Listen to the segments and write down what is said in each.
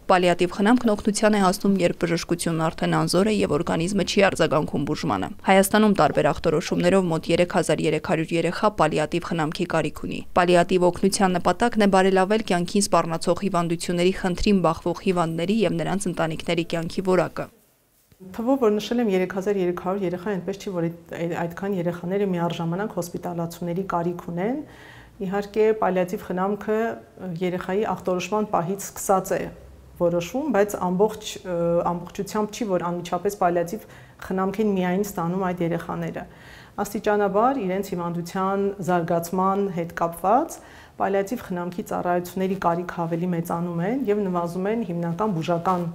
Պալիատիվ խնամքն օգնության է հասնում, երբ բժշկությունն արդեն անզոր է եւ օրգանիզմը չի արձագանքում բուժմանը։ Հայաստանում տարբեր ախտորոշումներով մոտ 3300 երեխա պալիատիվ խնամքի կարիք ունի։ Պալիատիվ օգնության նպատակն է բարելավել կյանքին սպառնացող հիվանդությունների խնդրին բախվող հիվանդների եւ նրանց ընտանիքների կյանքի որակը։ Թվով որ նշել եմ 3300 երեխա, այնպես չի, որ այդքան երեխաները միառժամանակ հոսպիտալացումների կարիք ունեն։ Իհարկե, պալիատիվ խնամքը երեխայի ախտորոշման պահից սկսած է որոշվում, բայց ամբողջությամբ չի, որ անմիջապես պալիատիվ խնամք են միայն ստանում այդ երեխաները։ Աստիճանաբար իրենց հիվանդության զարգացման հետ կապված պալիատիվ խնամքի ծառայությունների կարիքը ավելի մեծանում են եւ նվազում են հիմնական բուժական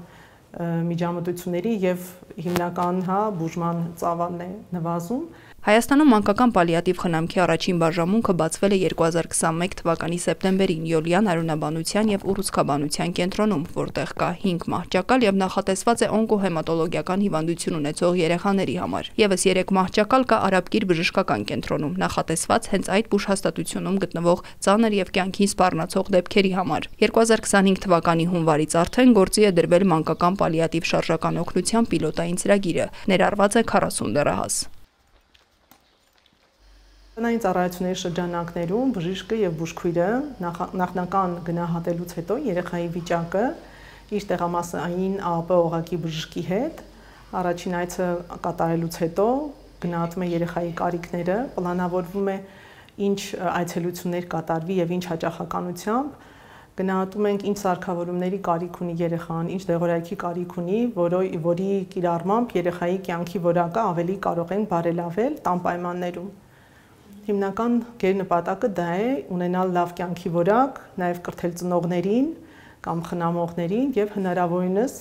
միջամտությունների եւ հիմնական բուժման ծավալն է նվազում։ Հայաստանում մանկական պալիատիվ խնամքի առաջին բաժանմունքը բացվել է 2021 թվականի սեպտեմբերին Յոլիան արյունաբանության եւ ուռուցքաբանության կենտրոնում, որտեղ կա 5 մահճակալ եւ նախատեսված է օնկոհեմատոլոգիական հիվանդություն ունեցող երեխաների համար։ Եվս 3 մահճակալ կա Արաբկիր բժշկական կենտրոնում, նախատեսված հենց այդ բուժհաստատությունում գտնվող ծանր եւ կյանքին սպառնացող դեպքերի համար։ 2025 թվականի հունվարից արդեն գործի է դրվել մանկական պալիատիվ շարժական օգնության պիլոտային ծրագիրը, ներառված է 40 դեռահաս։ Տնային ծառայությունների շրջանակներում բժիշկը եւ բուժքույրը նախնական գնահատելուց հետո երեխայի վիճակը իր տեղամասային ԱԱՊ օղակի բժշկի հետ առաջին այցը կատարելուց հետո գնահատում է երեխայի կարիքները, պլանավորվում է ինչ այցելություններ կատարվի եւ ինչ հաճախականությամբ, գնահատում ենք ինչ սարքավորումների կարիք ունի երեխան, ինչ դեղորայքի կարիք ունի, որի կիրառմամբ երեխայի կյանքի որակը ավելի կարող են բարելավել տան պայմաններում։ Հիմնական գերնպատակը դա է ունենալ լավ կյանքի որակ, նաև կրթել ծնողներին կամ խնամողներին եւ հնարավորինս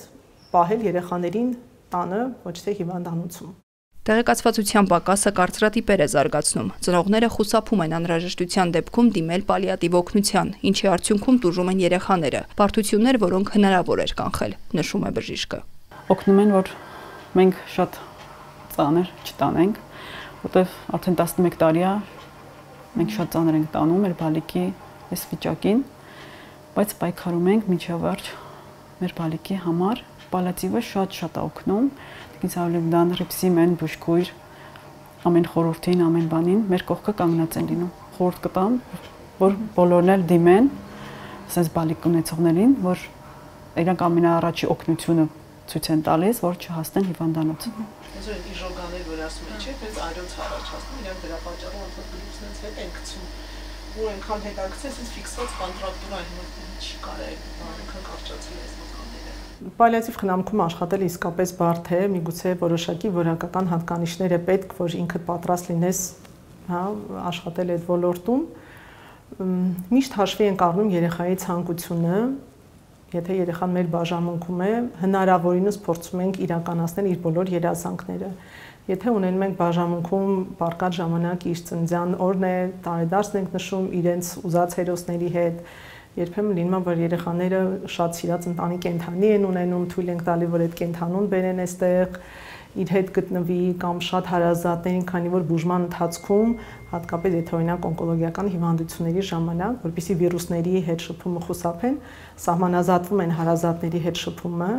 պահել երեխաներին տանը, ոչ թե հիվանդանոցում։ Տեղեկացվածության պակասը կարծրատիպեր է զարգացնում։ Ծնողները խուսափում են անհրաժեշտության դեպքում դիմել պալիատիվ օգնության, ինչի արդյունքում տուժում են երեխաները, բարդություններ, որոնք հնարավոր էր կանխել, նշում է բժիշկը։ Օգնում են, որ մենք շատ ծանր չտանենք, որտեղ արդեն 11 տարի է մենք շատ ծանր ենք տանում մեր բալիկի այս վիճակին, բայց պայքարում ենք մինչև վերջ մեր բալիկի համար։ Պալիատիվը շատ է օգնում, ինձ ռիպսի մեն բուժքույր ամեն խորհրդին, ամեն բանին մեր կողքը կանգնած են լինում։ Խորհուրդ կտամ, որ բոլորն էլ դիմեն ասես բալիկ ունեցողներին, որ իրանք ամենաառաջի օգնությունը ցույց են տալիս, որ չհասնեն հիվանդանոց։ Այսօր իժոգաներ որ ասում են, չէ՞, բայց այրոց առաջացնում, իրանք դրա պատճառով ամբողջությունից հետ են գցում։ Ու այնքան հետաքրքիր է ֆիքսված կոնտրակտուրա չի կարելի այնքան կարճացնել այս մոկաները։ Պալիատիվ խնամքում աշխատել իսկապես բարդ է, միգուցե որոշակի որակական հատկանիշներ է պետք, որ ինքդ պատրաստ լինես, աշխատել այդ ոլորտում։ Միշտ հաշվի ենք առնում երեխայի ցանկությունը, եթե երեխան մեր բաժանմունքում է, հնարավորինս փորձում ենք իրականացնել իր բոլոր երազանքները։ Եթե ունենում ենք բաժանմունքում բարգատ ժամանակ իր ծննդյան օրն է, տարեդարձն ենք նշում իրենց ուզած հերոսների հետ, երբեմն լինում է, որ երեխաները շատ սիրած ընտանի կենդանի են ունենում, թույլ ենք տալի, որ այդ կենդանուն բերեն այստեղ, իր հետ գտնվի կամ շատ հարազատներին, քանի որ բուժման ընթացքում, հատկապես եթե օրինակ օնկոլոգիական հիվանդությունների ժամանակ, որպեսզի վիրուսների հետ շփումը խուսափեն, սահմանազատվում են հարազատների հետ շփումը,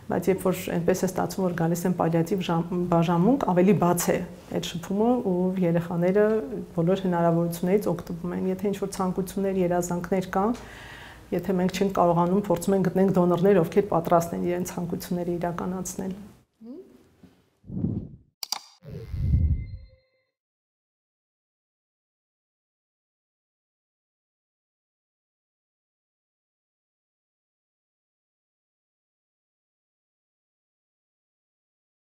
բայց երբ որ այնպես է ստացվում, որ գալիս են պալիատիվ բաժանմունք, ավելի բաց է այդ շփումը ու երեխաները բոլոր հնարավորություններից օգտվում են։ Եթե ինչ-որ ցանկություններ, երազանքներ կան, եթե մենք չենք կարողանում, փորձում ենք գտնենք դոնորներ, ովքեր պատրաստ են իրենց ցանկությունները իրականացնել։